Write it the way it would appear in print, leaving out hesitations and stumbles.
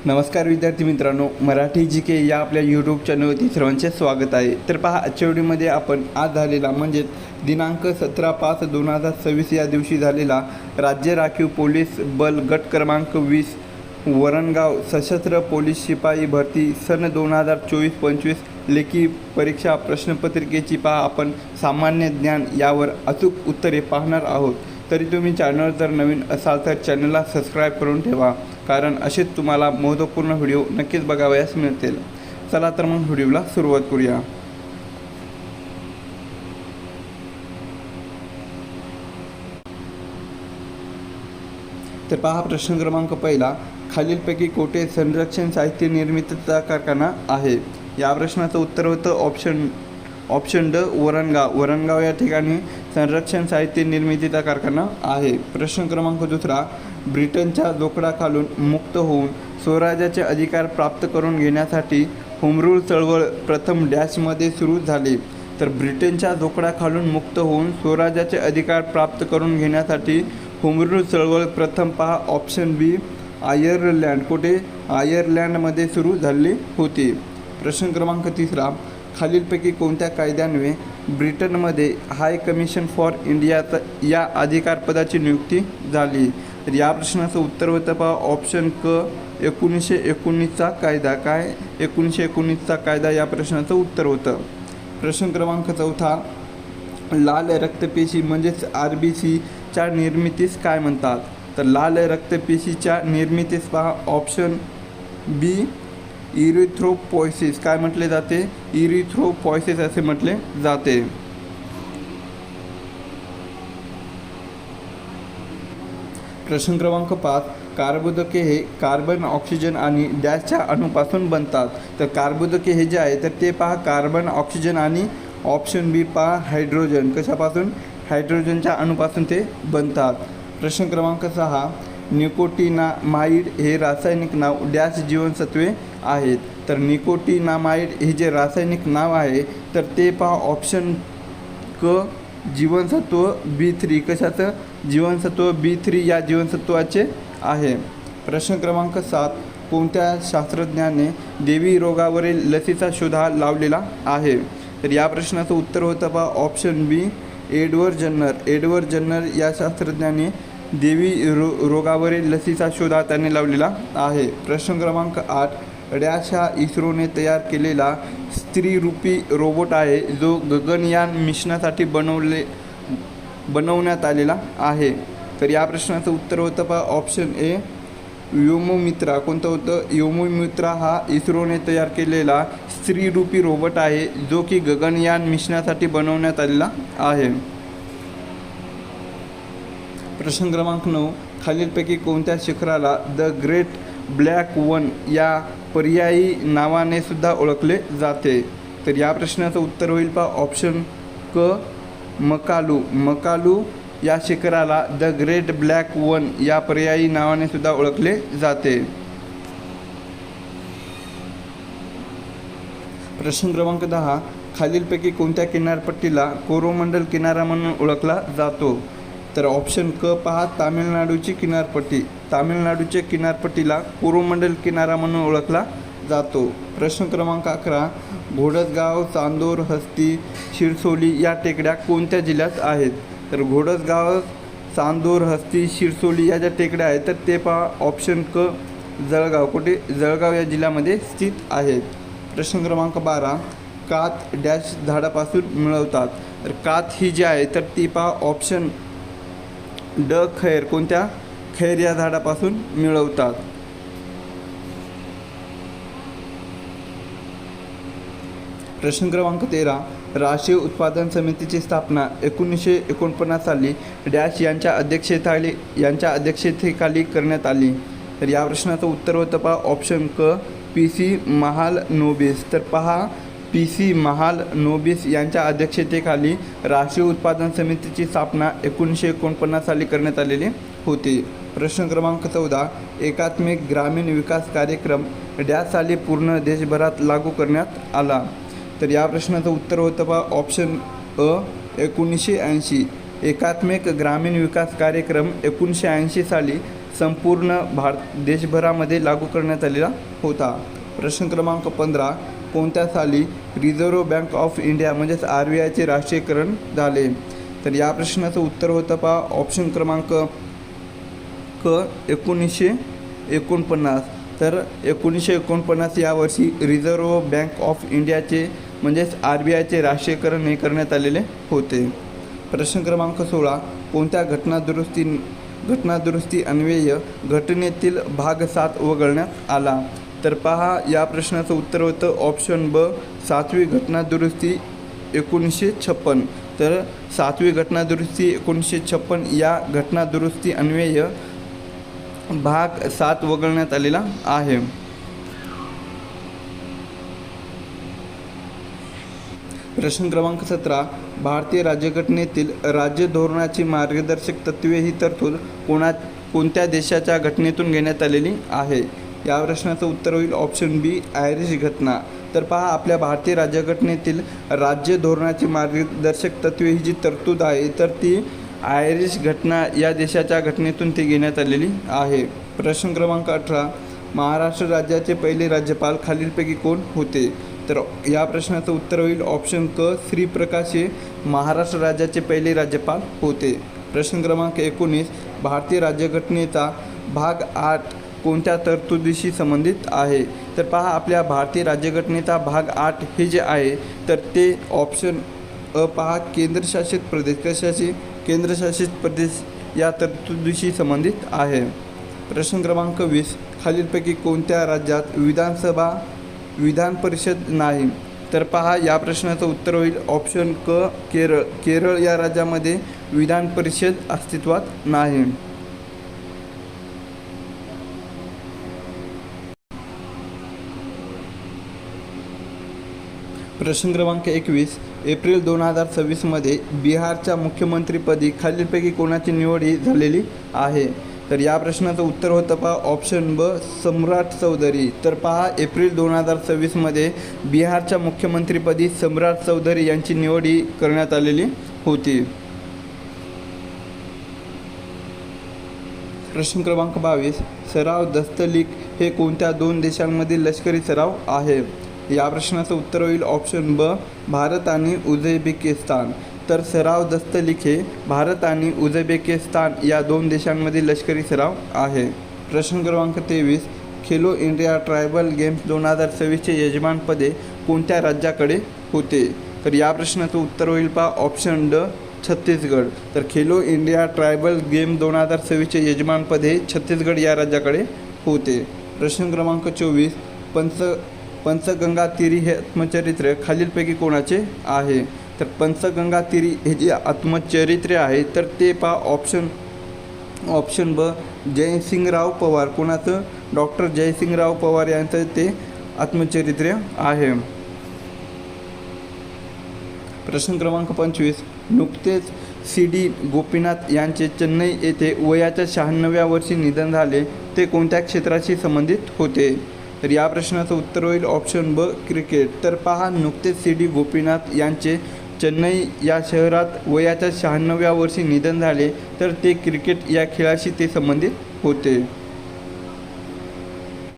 नमस्कार विद्यार्थी मित्रांनो, मराठी जी के या आपल्या यूट्यूब चॅनलवरती सर्वांचे स्वागत आहे। तर पहा, आजच्या व्हिडिओमध्ये आपण आज झालेला म्हणजेच दिनांक 17/5/2026 या दिवशी झालेला राज्य राखीव पोलीस बल गट क्रमांक 20 वरणगाव सशस्त्र पोलीस शिपाई भरती सन 2024-25 लेखी परीक्षा प्रश्नपत्रिकेची पहा आपण सामान्य ज्ञान यावर अचूक उत्तरे पाहणार आहोत। तरी तुम्ही चॅनल जर नवीन असाल तर चॅनलला सबस्क्राईब करून ठेवा, कारण असेच तुम्हाला महत्त्वपूर्ण व्हिडिओ नक्कीच बघावयास मिळतील। चला तर मग व्हिडिओला सुरुवात करूया। तर पहा, प्रश्न क्रमांक पहिला, खालीलपैकी कोठे संरक्षण साहित्य निर्मितीचा कारखाना आहे? या प्रश्नाचं उत्तर होतं ऑप्शन ड वरणगाव या ठिकाणी संरक्षण साहित्य निर्मितीचा कारखाना आहे। प्रश्न क्रमांक दुसरा, ब्रिटनच्या जोखडाखालून मुक्त होऊन स्वराज्याचे अधिकार प्राप्त करून घेण्यासाठी होम रूल चळवळ प्रथम डॅशमध्ये सुरू झाली? तर ब्रिटनच्या जोखडाखालून मुक्त होऊन स्वराज्याचे अधिकार प्राप्त करून घेण्यासाठी होम रूल चळवळ प्रथम पहा ऑप्शन बी आयर्लंड, कुठे आयर्लंडमध्ये सुरू झाली होती। प्रश्न क्रमांक तिसरा, खालीलपैकी कोणत्या कायद्यान्वये ब्रिटनमध्ये हाय कमिशन फॉर इंडिया या अधिकारपदाची नियुक्ती झाली? तर या प्रश्नाचं उत्तर होतं पहा ऑप्शन क 1919चा कायदा। काय 1919चा कायदा या प्रश्नाचं उत्तर होतं। प्रश्न क्रमांक चौथा, लाल रक्तपेशी म्हणजेच RBCच्या निर्मितीस काय म्हणतात? तर लाल रक्तपेशीच्या निर्मितीस पहा ऑप्शन बी इरिथ्रोपॉयसिस काय म्हटले जाते? इरिथ्रोपॉयसिस असे म्हटले जाते। प्रश्न क्रमांक 5, कार्बोदके हे कार्बन, ऑक्सिजन आणि डॅशच्या अणूपासून बनतात? तर कार्बोदके हे जे आहे तर ते पहा कार्बन, ऑक्सिजन आणि ऑप्शन बी पहा हायड्रोजन, कशापासून? हायड्रोजनच्या अणूपासून ते बनतात। प्रश्न क्रमांक 6, निकोटिनामाइड हे रासायनिक नाव डॅश जीवनसत्वे आहेत? तर निकोटिनामाइड हे जे रासायनिक नाव आहे तर ते पहा ऑप्शन क जीवनसत्व B3, कशाचं? जीवनसत्व B3 या जीवनसत्वाचे आहे। प्रश्न क्रमांक 7, कोणत्या शास्त्रज्ञाने देवी रोगावरील लसीचा शोध लावलेला आहे? तर या प्रश्नाचं उत्तर होतं पहा ऑप्शन बी एडवर्ड जन्नर या शास्त्रज्ञाने देवी रोगावरील लसीचा शोध त्यांनी लावलेला आहे। प्रश्न क्रमांक 8, डॅश हा इस्रोने तयार केलेला स्त्रीरूपी रोबोट आहे जो गगनयान मिशनसाठी बनवण्यात आलेला आहे? तर या प्रश्नाचं उत्तर होतं पहा ऑप्शन ए व्योममित्रा। कोणतं होतं? व्योममित्रा हा इस्रोने तयार केलेला स्त्रीरूपी रोबोट आहे जो की गगनयान मिशनसाठी बनवण्यात आलेला आहे। प्रश्न क्रमांक 9, खालीलपैकी कोणत्या शिखराला द ग्रेट ब्लॅक वन या पर्यायी नावाने सुद्धा ओळखले जाते? तर या प्रश्नाचं उत्तर होईल पहा ऑप्शन क मकालू या शिखराला द ग्रेट ब्लॅक वन या पर्यायी नावाने सुद्धा ओळखले जाते। प्रश्न क्रमांक 10, खालीलपैकी कोणत्या किनारपट्टीला कोरोमंडल किनारा म्हणून ओळखला जातो? तर ऑप्शन क पहा तामिळनाडूची किनारपट्टी, तामिळनाडूच्या किनारपट्टीला कोरोमंडल किनारा म्हणून ओळखला जातो। प्रश्न क्रमांक 11, घोडसगाव, चांदोर, हस्ती, शिरसोली या टेकड्या कोणत्या जिल्ह्यात आहेत? तर घोडसगाव, चांदोर, हस्ती, शिरसोली या ज्या टेकड्या आहेत तर ते पहा ऑप्शन क जळगाव, कुठे? जळगाव या जिल्ह्यामध्ये स्थित आहेत। प्रश्न क्रमांक 12, कात डॅश झाडापासून मिळवतात? तर कात ही जी आहे तर ती पहा ऑप्शन ड खैर, कोणत्या? खैर या झाडापासून मिळवतात। प्रश्न क्रमांक 13, राष्ट्रीय उत्पादन समितीची स्थापना 1949 साली डॅश यांच्या अध्यक्षतेखाली करण्यात आली? तर या प्रश्नाचं उत्तर होतं पहा ऑप्शन क PC महालनोबिस। तर पहा PC महालनोबिस यांच्या अध्यक्षतेखाली राष्ट्रीय उत्पादन समितीची स्थापना 1949 साली करण्यात आलेली होती। प्रश्न क्रमांक 14, एकात्मिक ग्रामीण विकास कार्यक्रम डॅश साली पूर्ण देशभरात लागू करण्यात आला? तर या प्रश्नाचं उत्तर होतं पहा ऑप्शन अ 1980। एकात्मिक ग्रामीण विकास कार्यक्रम 1980 साली संपूर्ण देशभरामध्ये लागू करण्यात आलेला होता. प्रश्न क्रमांक 15. कोणत्या साली रिझर्व्ह बँक ऑफ इंडिया म्हणजेच RBIचे राष्ट्रीयकरण झाले? तर या प्रश्नाचं उत्तर होतं पहा ऑप्शन क्रमांक क 1949. तर 1949 या वर्षी रिझर्व्ह बँक ऑफ इंडियाचे म्हणजेच RBIचे राष्ट्रीयकरण हे करण्यात आलेले होते. प्रश्न क्रमांक 16. कोणत्या घटनादुरुस्ती अन्वये घटनेतील भाग 7 वगळण्यात आला? तर पहा या प्रश्नाचं उत्तर होतं ऑप्शन ब 7वी घटनादुरुस्ती 1956. तर 7वी घटनादुरुस्ती 1956 या घटनादुरुस्ती अन्वये भाग 7 वगळण्यात आलेला आहे. प्रश्न क्रमांक 17. भारतीय राज्यघटनेतील राज्य धोरणाची मार्गदर्शक तत्त्वे ही तरतूद कोणत्या देशाच्या घटनेतून घेण्यात आलेली आहे? या प्रश्नाचं उत्तर होईल ऑप्शन बी आयरिश घटना. तर पहा आपल्या भारतीय राज्यघटनेतील राज्य धोरणाची मार्गदर्शक तत्त्वे ही जी तरतूद आहे तर ती आयरिश घटना या देशाच्या घटनेतून ती घेण्यात आलेली आहे. प्रश्न क्रमांक 18. महाराष्ट्र राज्याचे पहिले राज्यपाल खालीलपैकी कोण होते? तर या प्रश्नाचं उत्तर होईल ऑप्शन क श्री प्रकाश हे महाराष्ट्र राज्याचे पहिले राज्यपाल होते. प्रश्न क्रमांक 19. भारतीय राज्यघटनेचा भाग 8 कोणत्या तरतुदीशी संबंधित आहे? तर पहा आपल्या भारतीय राज्यघटनेचा भाग 8 हे जे आहे तर ते ऑप्शन अ पहा केंद्रशासित प्रदेश कशाशी केंद्रशासित प्रदेश या तरतुदीशी संबंधित आहे. प्रश्न क्रमांक 20. खालीलपैकी कोणत्या राज्यात विधान परिषद नाही? तर पहा या प्रश्नाचं उत्तर होईल ऑप्शन क केरळ. केरळ या राज्यामध्ये विधान परिषद अस्तित्वात नाही. प्रश्न क्रमांक 21. एप्रिल 2026 बिहारच्या मुख्यमंत्रीपदी खालीलपैकी कोणाची निवड झालेली आहे? तर या प्रश्नाचं उत्तर होतं पहा ऑप्शन ब सम्राट चौधरी. तर पहा एप्रिल 2026 बिहारच्या मुख्यमंत्रीपदी सम्राट चौधरी यांची निवड करण्यात आलेली होती. प्रश्न क्रमांक 22. सराव दस्तलीक हे कोणत्या 2 देशांमधील लष्करी सराव आहे? या प्रश्नाचं उत्तर होईल ऑप्शन ब भारत आणि उझबेकिस्तान. तर सराव दस्तलीक हे भारत आणि उझबेकिस्तान या 2 देशांमधील लष्करी सराव आहे. प्रश्न क्रमांक 23. खेलो इंडिया ट्रायबल गेम्स 2026चे यजमानपदे कोणत्या राज्याकडे होते? तर या प्रश्नाचं उत्तर होईल पहा ऑप्शन ड छत्तीसगड. तर खेलो इंडिया ट्रायबल गेम 2026चे यजमानपदे छत्तीसगड या राज्याकडे होते. प्रश्न क्रमांक 24. पंचगंगा तिरी हे आत्मचरित्र खालीलपैकी कोणाचे आहे? तर पंचगंगा तिरी हे जे आत्मचरित्र आहे तर ते पहा ऑप्शन ब जयसिंगराव पवार. कोणाचं? डॉक्टर जयसिंगराव पवार यांचं ते आत्मचरित्र आहे. प्रश्न क्रमांक 25. नुकतेच CD गोपीनाथ यांचे चेन्नई येथे वयाच्या 96व्या वर्षी निधन झाले ते कोणत्या क्षेत्राशी संबंधित होते? तर या प्रश्नाचं उत्तर होईल ऑप्शन ब क्रिकेट. तर पहा नुकतेच CD गोपीनाथ यांचे चेन्नई या शहरात वयाच्या 96व्या वर्षी निधन झाले तर ते क्रिकेट या खेळाशी ते संबंधित होते.